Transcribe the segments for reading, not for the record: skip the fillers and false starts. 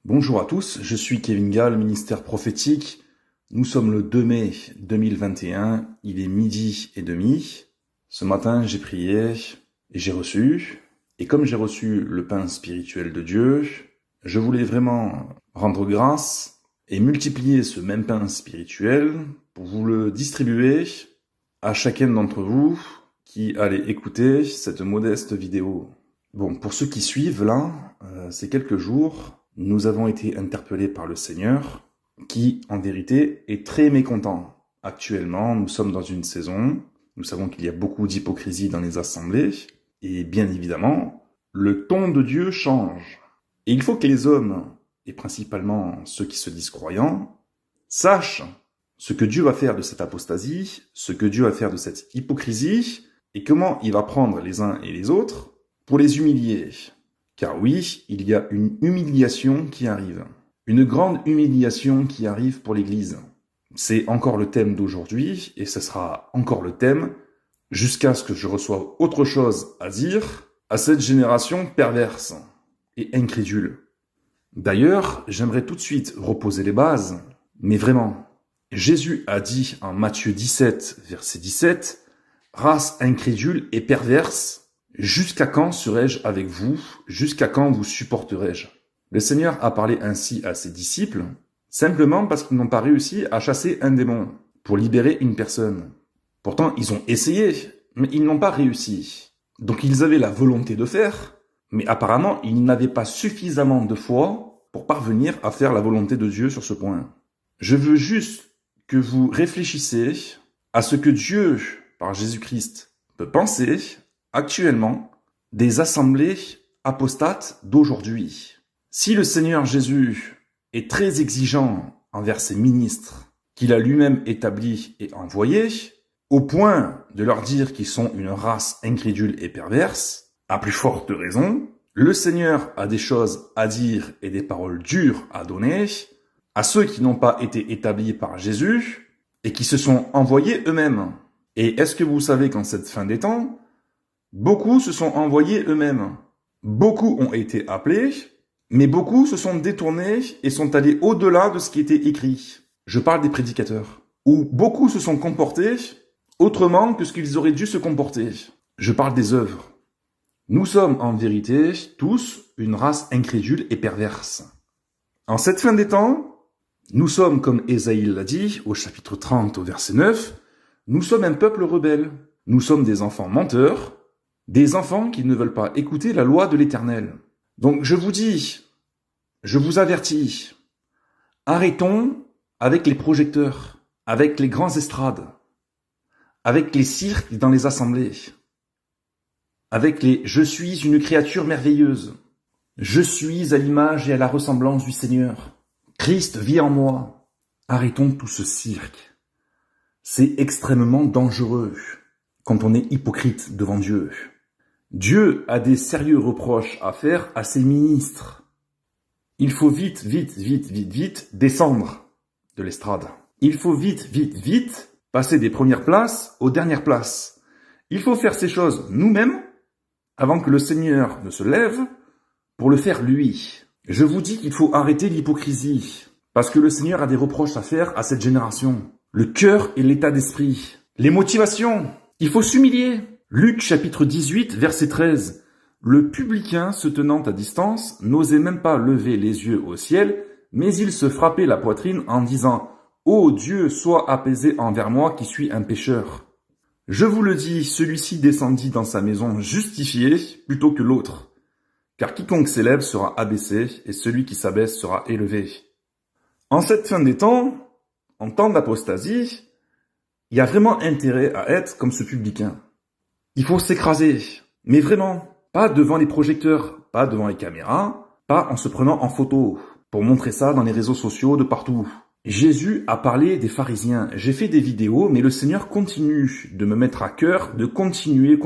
Bonjour à tous, je suis Kevin Gall, ministère prophétique. Nous sommes le 2 mai 2021, il est 12h30. Ce matin, j'ai prié et j'ai reçu. Et comme j'ai reçu le pain spirituel de Dieu, je voulais vraiment rendre grâce et multiplier ce même pain spirituel pour vous le distribuer à chacun d'entre vous qui allez écouter cette modeste vidéo. Bon, pour ceux qui suivent là, ces quelques jours, nous avons été interpellés par le Seigneur, qui, en vérité, est très mécontent. Actuellement, nous sommes dans une saison, nous savons qu'il y a beaucoup d'hypocrisie dans les assemblées, et bien évidemment, le ton de Dieu change. Et il faut que les hommes, et principalement ceux qui se disent croyants, sachent ce que Dieu va faire de cette apostasie, ce que Dieu va faire de cette hypocrisie, et comment il va prendre les uns et les autres pour les humilier. Car oui, il y a une humiliation qui arrive. Une grande humiliation qui arrive pour l'Église. C'est encore le thème d'aujourd'hui, et ce sera encore le thème, jusqu'à ce que je reçoive autre chose à dire à cette génération perverse et incrédule. D'ailleurs, j'aimerais tout de suite reposer les bases, mais vraiment, Jésus a dit en Matthieu 17, verset 17, « Race incrédule et perverse, jusqu'à quand serai-je avec vous? Jusqu'à quand vous supporterai-je » Le Seigneur a parlé ainsi à ses disciples, simplement parce qu'ils n'ont pas réussi à chasser un démon pour libérer une personne. Pourtant, ils ont essayé, mais ils n'ont pas réussi. Donc ils avaient la volonté de faire, mais apparemment, ils n'avaient pas suffisamment de foi pour parvenir à faire la volonté de Dieu sur ce point. Je veux juste que vous réfléchissiez à ce que Dieu, par Jésus-Christ, peut penser actuellement des assemblées apostates d'aujourd'hui. Si le Seigneur Jésus est très exigeant envers ses ministres qu'il a lui-même établis et envoyés, au point de leur dire qu'ils sont une race incrédule et perverse, à plus forte raison, le Seigneur a des choses à dire et des paroles dures à donner à ceux qui n'ont pas été établis par Jésus et qui se sont envoyés eux-mêmes. Et est-ce que vous savez qu'en cette fin des temps, beaucoup se sont envoyés eux-mêmes. Beaucoup ont été appelés, mais beaucoup se sont détournés et sont allés au-delà de ce qui était écrit. Je parle des prédicateurs. Ou beaucoup se sont comportés autrement que ce qu'ils auraient dû se comporter. Je parle des œuvres. Nous sommes en vérité tous une race incrédule et perverse. En cette fin des temps, nous sommes, comme Ésaïe l'a dit, au chapitre 30, au verset 9, nous sommes un peuple rebelle. Nous sommes des enfants menteurs, des enfants qui ne veulent pas écouter la loi de l'Éternel. Donc je vous dis, je vous avertis, arrêtons avec les projecteurs, avec les grands estrades, avec les cirques dans les assemblées, avec les « je suis une créature merveilleuse »,« je suis à l'image et à la ressemblance du Seigneur »,« Christ vit en moi ». Arrêtons tout ce cirque. C'est extrêmement dangereux quand on est hypocrite devant Dieu. Dieu a des sérieux reproches à faire à ses ministres. Il faut vite descendre de l'estrade. Il faut vite passer des premières places aux dernières places. Il faut faire ces choses nous-mêmes avant que le Seigneur ne se lève pour le faire lui. Je vous dis qu'il faut arrêter l'hypocrisie parce que le Seigneur a des reproches à faire à cette génération. Le cœur et l'état d'esprit. Les motivations. Il faut s'humilier. Luc chapitre 18, verset 13. Le publicain se tenant à distance n'osait même pas lever les yeux au ciel, mais il se frappait la poitrine en disant « Ô Dieu, sois apaisé envers moi qui suis un pécheur. » Je vous le dis, celui-ci descendit dans sa maison justifié plutôt que l'autre. Car quiconque s'élève sera abaissé, et celui qui s'abaisse sera élevé. En cette fin des temps, en temps d'apostasie, il y a vraiment intérêt à être comme ce publicain. Il faut s'écraser, mais vraiment, pas devant les projecteurs, pas devant les caméras, pas en se prenant en photo, pour montrer ça dans les réseaux sociaux de partout. Jésus a parlé des pharisiens. J'ai fait des vidéos, mais le Seigneur continue de me mettre à cœur de continuer,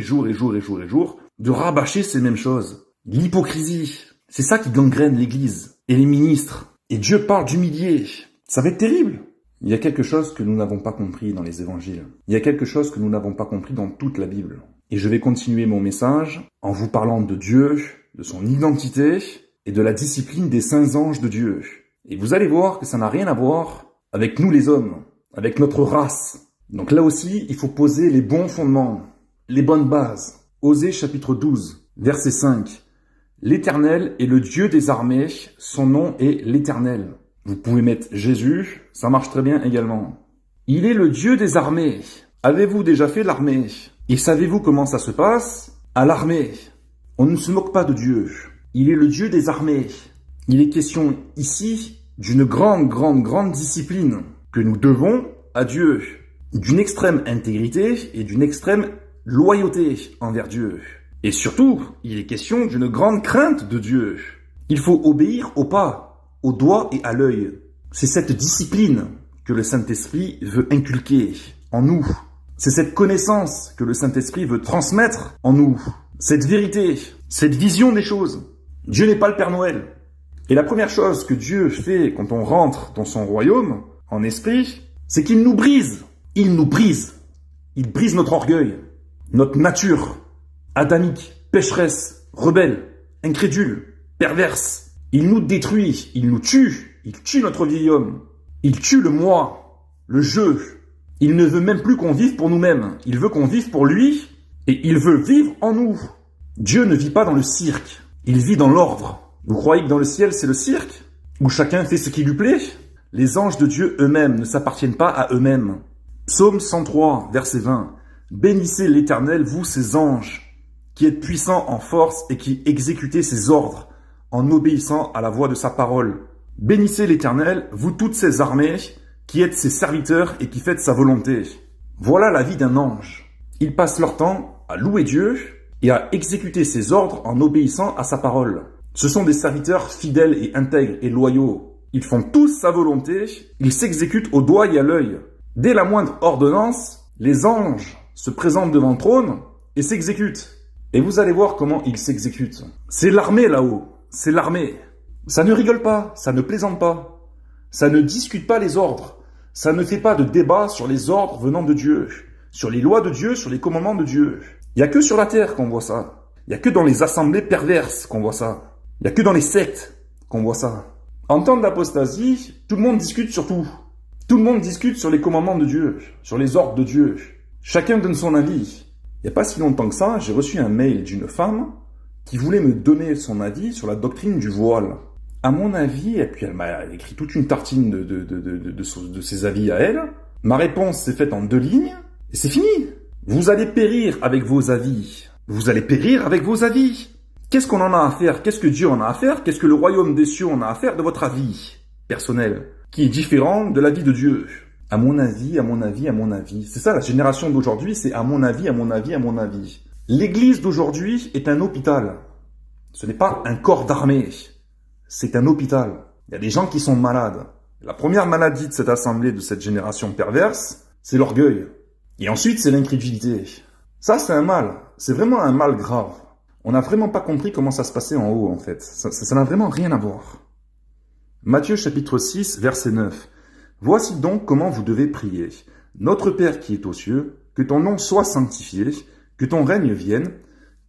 jour et jour, de rabâcher ces mêmes choses. L'hypocrisie, c'est ça qui gangrène l'Église et les ministres. Et Dieu parle d'humilier. Ça va être terrible. Il y a quelque chose que nous n'avons pas compris dans les évangiles. Il y a quelque chose que nous n'avons pas compris dans toute la Bible. Et je vais continuer mon message en vous parlant de Dieu, de son identité, et de la discipline des saints anges de Dieu. Et vous allez voir que ça n'a rien à voir avec nous les hommes, avec notre race. Donc là aussi, il faut poser les bons fondements, les bonnes bases. Osée chapitre 12, verset 5. L'Éternel est le Dieu des armées, son nom est l'Éternel. Vous pouvez mettre Jésus, ça marche très bien également. Il est le Dieu des armées. Avez-vous déjà fait l'armée? Et savez-vous comment ça se passe? À l'armée, on ne se moque pas de Dieu. Il est le Dieu des armées. Il est question ici d'une grande discipline que nous devons à Dieu, d'une extrême intégrité et d'une extrême loyauté envers Dieu. Et surtout, il est question d'une grande crainte de Dieu. Il faut obéir au pas, au doigt et à l'œil. C'est cette discipline que le Saint-Esprit veut inculquer en nous. C'est cette connaissance que le Saint-Esprit veut transmettre en nous. Cette vérité, cette vision des choses. Dieu n'est pas le Père Noël. Et la première chose que Dieu fait quand on rentre dans son royaume, en esprit, c'est qu'il nous brise. Il nous brise. Il brise notre orgueil, notre nature adamique, pécheresse, rebelle, incrédule, perverse. Il nous détruit, il nous tue, il tue notre vieil homme. Il tue le moi, le je. Il ne veut même plus qu'on vive pour nous-mêmes. Il veut qu'on vive pour lui et il veut vivre en nous. Dieu ne vit pas dans le cirque, il vit dans l'ordre. Vous croyez que dans le ciel, c'est le cirque? Où chacun fait ce qui lui plaît? Les anges de Dieu eux-mêmes ne s'appartiennent pas à eux-mêmes. Psaume 103, verset 20. Bénissez l'Éternel, vous ses anges, qui êtes puissants en force et qui exécutez ses ordres, en obéissant à la voix de sa parole. Bénissez l'Éternel, vous toutes ses armées, qui êtes ses serviteurs et qui faites sa volonté. Voilà la vie d'un ange. Ils passent leur temps à louer Dieu et à exécuter ses ordres en obéissant à sa parole. Ce sont des serviteurs fidèles et intègres et loyaux. Ils font tous sa volonté, ils s'exécutent au doigt et à l'œil. Dès la moindre ordonnance, les anges se présentent devant le trône et s'exécutent. Et vous allez voir comment ils s'exécutent. C'est l'armée là-haut, c'est l'armée. Ça ne rigole pas, ça ne plaisante pas. Ça ne discute pas les ordres. Ça ne fait pas de débat sur les ordres venant de Dieu, sur les lois de Dieu, sur les commandements de Dieu. Il n'y a que sur la terre qu'on voit ça. Il n'y a que dans les assemblées perverses qu'on voit ça. Il n'y a que dans les sectes qu'on voit ça. En temps d'apostasie, tout le monde discute sur tout. Tout le monde discute sur les commandements de Dieu, sur les ordres de Dieu. Chacun donne son avis. Il n'y a pas si longtemps que ça, j'ai reçu un mail d'une femme qui voulait me donner son avis sur la doctrine du voile. À mon avis, et puis elle m'a écrit toute une tartine de ses avis à elle. Ma réponse s'est faite en 2 lignes, et c'est fini. Vous allez périr avec vos avis. Vous allez périr avec vos avis. Qu'est-ce qu'on en a à faire? Qu'est-ce que Dieu en a à faire? Qu'est-ce que le royaume des cieux en a à faire de votre avis personnel, qui est différent de l'avis de Dieu? À mon avis, à mon avis, à mon avis. C'est ça la génération d'aujourd'hui, c'est à mon avis, à mon avis, à mon avis. L'église d'aujourd'hui est un hôpital. Ce n'est pas un corps d'armée. C'est un hôpital. Il y a des gens qui sont malades. La première maladie de cette assemblée, de cette génération perverse, c'est l'orgueil. Et ensuite, c'est l'incrédulité. Ça, c'est un mal. C'est vraiment un mal grave. On n'a vraiment pas compris comment ça se passait en haut, en fait. Ça n'a vraiment rien à voir. Matthieu chapitre 6, verset 9. Voici donc comment vous devez prier. Notre Père qui est aux cieux, que ton nom soit sanctifié, que ton règne vienne,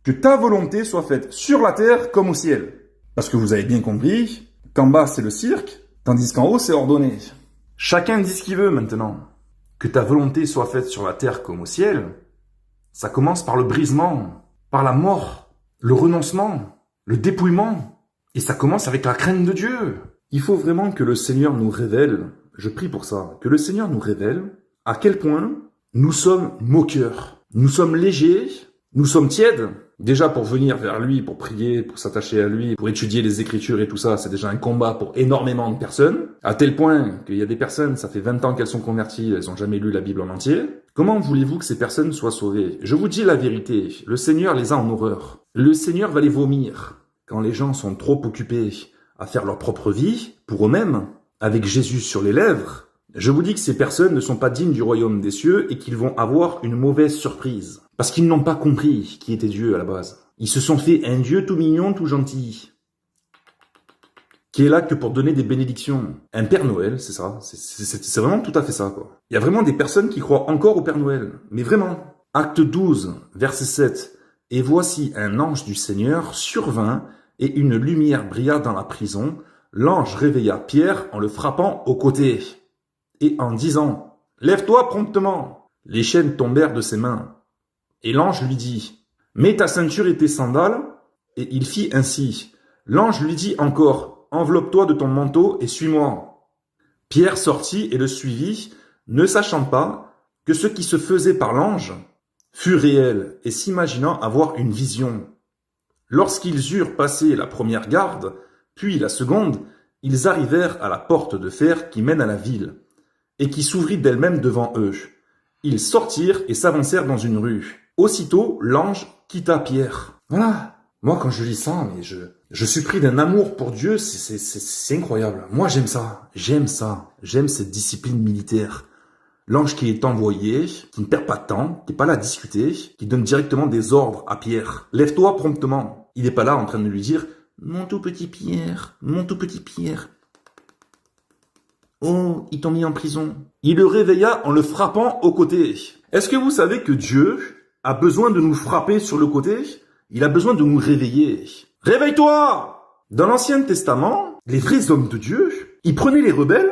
que ta volonté soit faite sur la terre comme au ciel. Parce que vous avez bien compris qu'en bas c'est le cirque, tandis qu'en haut c'est ordonné. Chacun dit ce qu'il veut maintenant. Que ta volonté soit faite sur la terre comme au ciel, ça commence par le brisement, par la mort, le renoncement, le dépouillement. Et ça commence avec la crainte de Dieu. Il faut vraiment que le Seigneur nous révèle, je prie pour ça, que le Seigneur nous révèle à quel point nous sommes moqueurs. Nous sommes légers, nous sommes tièdes. Déjà pour venir vers lui, pour prier, pour s'attacher à lui, pour étudier les Écritures et tout ça, c'est déjà un combat pour énormément de personnes. À tel point qu'il y a des personnes, ça fait 20 ans qu'elles sont converties, elles n'ont jamais lu la Bible en entier. Comment voulez-vous que ces personnes soient sauvées? Je vous dis la vérité, le Seigneur les a en horreur. Le Seigneur va les vomir quand les gens sont trop occupés à faire leur propre vie, pour eux-mêmes, avec Jésus sur les lèvres. Je vous dis que ces personnes ne sont pas dignes du royaume des cieux et qu'ils vont avoir une mauvaise surprise. Parce qu'ils n'ont pas compris qui était Dieu à la base. Ils se sont fait un Dieu tout mignon, tout gentil, qui est là que pour donner des bénédictions. Un Père Noël, c'est ça. C'est vraiment tout à fait ça, quoi. Il y a vraiment des personnes qui croient encore au Père Noël. Mais vraiment. Acte 12, verset 7. Et voici un ange du Seigneur survint, et une lumière brilla dans la prison. L'ange réveilla Pierre en le frappant au côté et en disant « Lève-toi promptement !» Les chaînes tombèrent de ses mains. Et l'ange lui dit « Mets ta ceinture et tes sandales !» Et il fit ainsi. L'ange lui dit encore « Enveloppe-toi de ton manteau et suis-moi !» Pierre sortit et le suivit, ne sachant pas que ce qui se faisait par l'ange fut réel et s'imaginant avoir une vision. Lorsqu'ils eurent passé la première garde, puis la seconde, ils arrivèrent à la porte de fer qui mène à la ville, et qui s'ouvrit d'elle-même devant eux. Ils sortirent et s'avancèrent dans une rue. Aussitôt, l'ange quitta Pierre. Voilà. Moi, quand je lis ça, mais je suis pris d'un amour pour Dieu, c'est incroyable. Moi, j'aime ça. J'aime cette discipline militaire. L'ange qui est envoyé, qui ne perd pas de temps, qui n'est pas là à discuter, qui donne directement des ordres à Pierre. Lève-toi promptement. Il n'est pas là en train de lui dire « Mon tout petit Pierre, mon tout petit Pierre. Oh, ils t'ont mis en prison. » Il le réveilla en le frappant au côté. Est-ce que vous savez que Dieu a besoin de nous frapper sur le côté? Il a besoin de nous réveiller. Réveille-toi! Dans l'Ancien Testament, les vrais hommes de Dieu, ils prenaient les rebelles.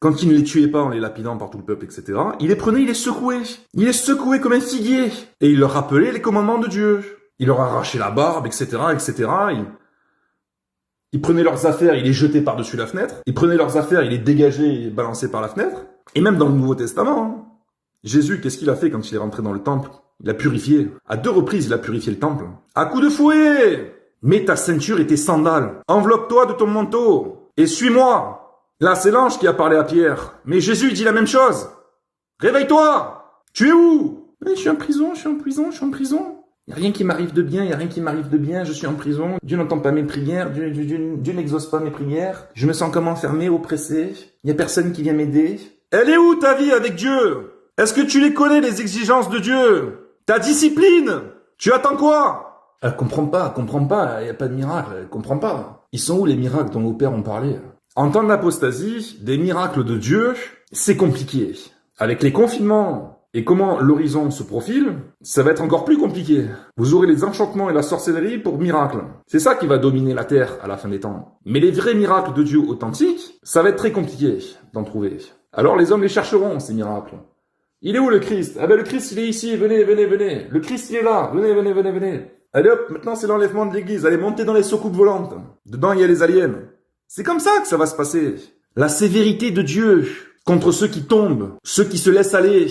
Quand il ne les tuait pas en les lapidant par tout le peuple, etc., il les prenait, il les secouait. Il les secouait comme un figuier. Et il leur rappelait les commandements de Dieu. Il leur arrachait la barbe, etc., etc. Il prenait leurs affaires, il les jetait par-dessus la fenêtre. Il prenait leurs affaires, il les dégageait et balançait par la fenêtre. Et même dans le Nouveau Testament, Jésus, qu'est-ce qu'il a fait quand il est rentré dans le temple? Il a purifié. À 2 reprises, il a purifié le temple. À coups de fouet! Mets ta ceinture et tes sandales. Enveloppe-toi de ton manteau. Et suis-moi. Là, c'est l'ange qui a parlé à Pierre. Mais Jésus dit la même chose. Réveille-toi! Tu es où? Je suis en prison. Il n'y a rien qui m'arrive de bien, je suis en prison. Dieu n'entend pas mes prières, Dieu n'exauce pas mes prières. Je me sens comme enfermé, oppressé. Il n'y a personne qui vient m'aider. Elle est où ta vie avec Dieu? Est-ce que tu les connais, les exigences de Dieu? Ta discipline? Tu attends quoi? Elle comprend pas, il n'y a pas de miracle, elle comprend pas. Ils sont où les miracles dont nos pères ont parlé? En temps d'apostasie, des miracles de Dieu, c'est compliqué. Avec les confinements et comment l'horizon se profile, ça va être encore plus compliqué. Vous aurez les enchantements et la sorcellerie pour miracles. C'est ça qui va dominer la terre à la fin des temps. Mais les vrais miracles de Dieu authentiques, ça va être très compliqué d'en trouver. Alors les hommes les chercheront, ces miracles. Il est où le Christ? Ah ben le Christ il est ici, venez. Le Christ il est là, venez. Allez hop, maintenant c'est l'enlèvement de l'église, allez montez dans les soucoupes volantes. Dedans il y a les aliens. C'est comme ça que ça va se passer. La sévérité de Dieu contre ceux qui tombent, ceux qui se laissent aller,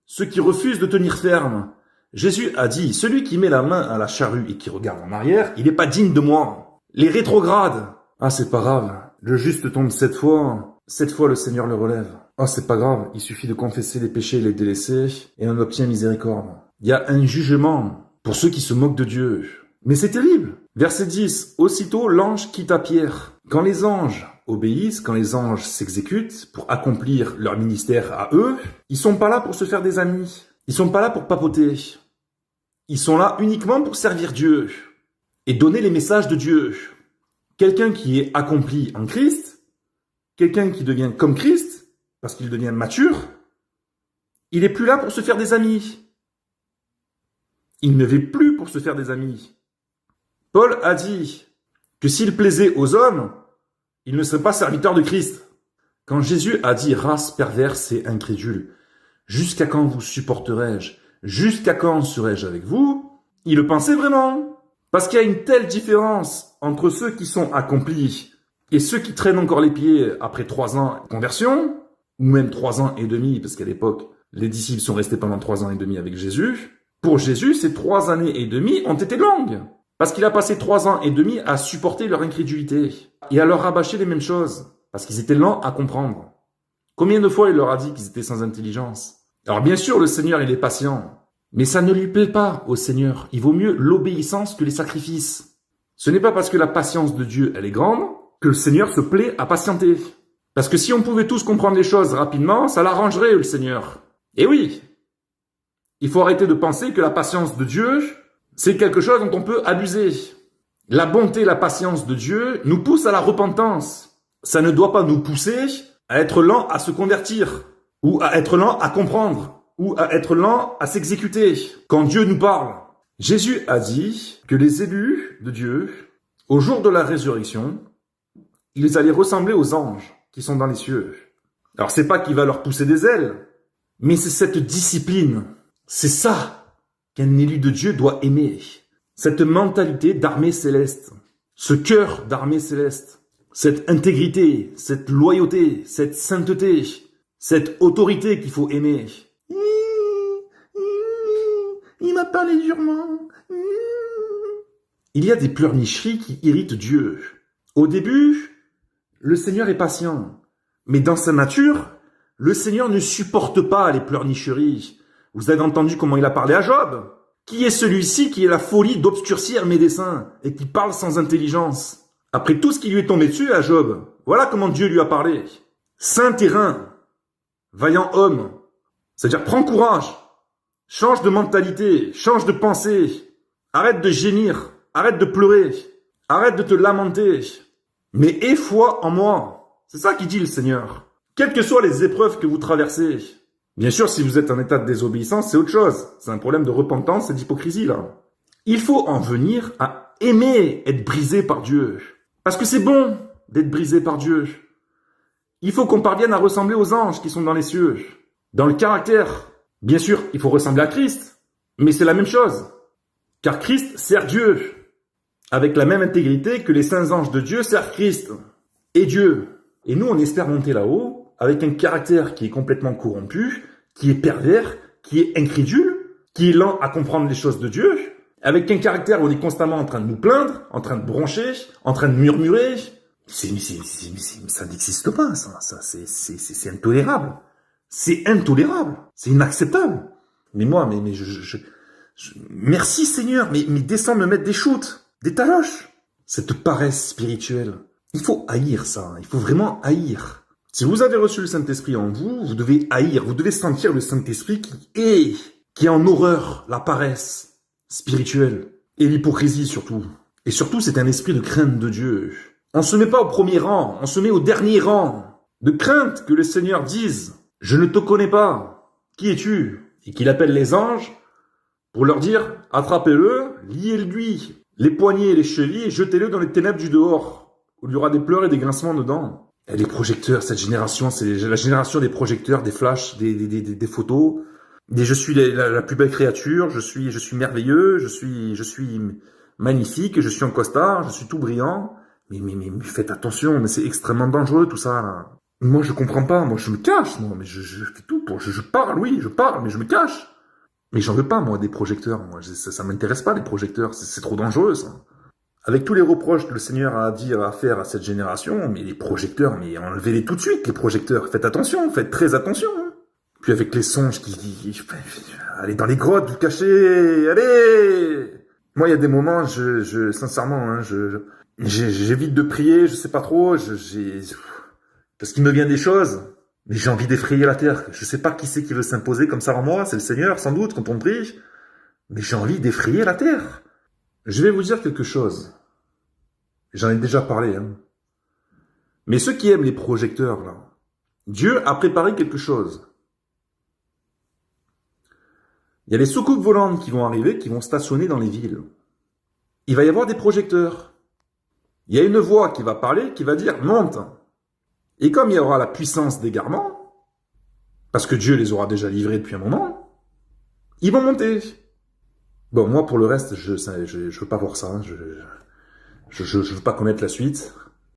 ceux qui refusent de tenir ferme. Jésus a dit, celui qui met la main à la charrue et qui regarde en arrière, il n'est pas digne de moi. Les rétrogrades. Ah, c'est pas grave. Le juste tombe 7 fois. 7 fois le Seigneur le relève. Ah, c'est pas grave. Il suffit de confesser les péchés et les délaisser et on obtient miséricorde. Il y a un jugement pour ceux qui se moquent de Dieu. Mais c'est terrible. Verset 10. Aussitôt, l'ange quitta Pierre. Quand les anges obéissent, quand les anges s'exécutent pour accomplir leur ministère à eux, ils sont pas là pour se faire des amis. Ils sont pas là pour papoter. Ils sont là uniquement pour servir Dieu et donner les messages de Dieu. Quelqu'un qui est accompli en Christ, quelqu'un qui devient comme Christ, parce qu'il devient mature, il est plus là pour se faire des amis. Il ne vit plus pour se faire des amis. Paul a dit que s'il plaisait aux hommes, il ne serait pas serviteur de Christ. Quand Jésus a dit « race perverse et incrédule, jusqu'à quand vous supporterai-je? Jusqu'à quand serai-je avec vous ?» Il le pensait vraiment. Parce qu'il y a une telle différence entre ceux qui sont accomplis et ceux qui traînent encore les pieds après 3 ans de conversion, ou même 3 ans et demi, parce qu'à l'époque, les disciples sont restés pendant 3 ans et demi avec Jésus. Pour Jésus, ces 3 années et demie ont été longues. Parce qu'il a passé 3 ans et demi à supporter leur incrédulité et à leur rabâcher les mêmes choses, parce qu'ils étaient lents à comprendre. Combien de fois il leur a dit qu'ils étaient sans intelligence? Alors bien sûr, le Seigneur, il est patient, mais ça ne lui plaît pas au Seigneur. Il vaut mieux l'obéissance que les sacrifices. Ce n'est pas parce que la patience de Dieu, elle est grande, que le Seigneur se plaît à patienter. Parce que si on pouvait tous comprendre les choses rapidement, ça l'arrangerait, le Seigneur. Et oui, il faut arrêter de penser que la patience de Dieu, c'est quelque chose dont on peut abuser. La bonté et la patience de Dieu nous poussent à la repentance. Ça ne doit pas nous pousser à être lent à se convertir, ou à être lent à comprendre, ou à être lent à s'exécuter quand Dieu nous parle. Jésus a dit que les élus de Dieu Au jour de la résurrection, ils allaient ressembler aux anges qui sont dans les cieux. Alors c'est pas qu'il va leur pousser des ailes, mais c'est cette discipline. C'est ça qu'un élu de Dieu doit aimer. Cette mentalité d'armée céleste. Ce cœur d'armée céleste. Cette intégrité, cette loyauté, cette sainteté, cette autorité qu'il faut aimer. Il m'a parlé durement. Il y a des pleurnicheries qui irritent Dieu. Au début, le Seigneur est patient. Mais dans sa nature, le Seigneur ne supporte pas les pleurnicheries. Vous avez entendu comment il a parlé à Job? Qui est celui-ci qui a la folie d'obscurcir mes desseins et qui parle sans intelligence? Après tout ce qui lui est tombé dessus à Job, voilà comment Dieu lui a parlé. Saint terrain, vaillant homme, c'est-à-dire prends courage, change de mentalité, change de pensée, arrête de gémir, arrête de pleurer, arrête de te lamenter, mais aie foi en moi. C'est ça qu'il dit le Seigneur. Quelles que soient les épreuves que vous traversez. Bien sûr, si vous êtes en état de désobéissance, c'est autre chose. C'est un problème de repentance et d'hypocrisie, là. Il faut en venir à aimer être brisé par Dieu. Parce que c'est bon d'être brisé par Dieu. Il faut qu'on parvienne à ressembler aux anges qui sont dans les cieux. Dans le caractère, bien sûr, il faut ressembler à Christ. Mais c'est la même chose. Car Christ sert Dieu. Avec la même intégrité que les saints anges de Dieu servent Christ. Et Dieu. Et nous, on espère monter là-haut avec un caractère qui est complètement corrompu, qui est pervers, qui est incrédule, qui est lent à comprendre les choses de Dieu, avec un caractère où on est constamment en train de nous plaindre, en train de broncher, en train de murmurer. Ça n'existe pas, ça c'est intolérable. C'est intolérable, c'est inacceptable. Mais moi, merci Seigneur, mais descends me mettre des shoots, des taloches. Cette paresse spirituelle. Il faut haïr ça, il faut vraiment haïr. Si vous avez reçu le Saint-Esprit en vous, vous devez haïr, vous devez sentir le Saint-Esprit qui est en horreur la paresse spirituelle et l'hypocrisie surtout. Et surtout, c'est un esprit de crainte de Dieu. On se met pas au premier rang, on se met au dernier rang. De crainte que le Seigneur dise « Je ne te connais pas, qui es-tu » et qu'il appelle les anges pour leur dire « Attrapez-le, liez-lui les poignets et les chevilles et jetez-le dans les ténèbres du dehors, où il y aura des pleurs et des grincements dedans. » Et les projecteurs, cette génération, c'est la génération des projecteurs, des flashs, des photos. Des je suis la plus belle créature, je suis merveilleux, je suis magnifique, je suis en costard, je suis tout brillant. Mais faites attention, mais c'est extrêmement dangereux tout ça, là. Moi je comprends pas, moi je me cache, moi, mais je fais tout pour, je parle, oui, je parle, mais je me cache. Mais j'en veux pas, moi, des projecteurs, moi, ça m'intéresse pas, les projecteurs, c'est trop dangereux, ça. Avec tous les reproches que le Seigneur a à faire à cette génération, mais les projecteurs, mais enlevez-les tout de suite, les projecteurs. Faites attention, faites très attention. Hein. Puis avec les songes allez dans les grottes, vous cachez, allez. Moi, il y a des moments, sincèrement, hein, j'évite de prier, je sais pas trop, parce qu'il me vient des choses, mais j'ai envie d'effrayer la terre. Je sais pas qui c'est qui veut s'imposer comme ça en moi, c'est le Seigneur, sans doute, quand on prie, mais j'ai envie d'effrayer la terre. Je vais vous dire quelque chose. J'en ai déjà parlé, hein. Mais ceux qui aiment les projecteurs, là, Dieu a préparé quelque chose. Il y a les soucoupes volantes qui vont arriver, qui vont stationner dans les villes. Il va y avoir des projecteurs. Il y a une voix qui va parler, qui va dire « monte ». Et comme il y aura la puissance d'égarement, parce que Dieu les aura déjà livrés depuis un moment, ils vont monter. Bon, moi, pour le reste, je veux pas voir ça. Je veux pas connaître la suite.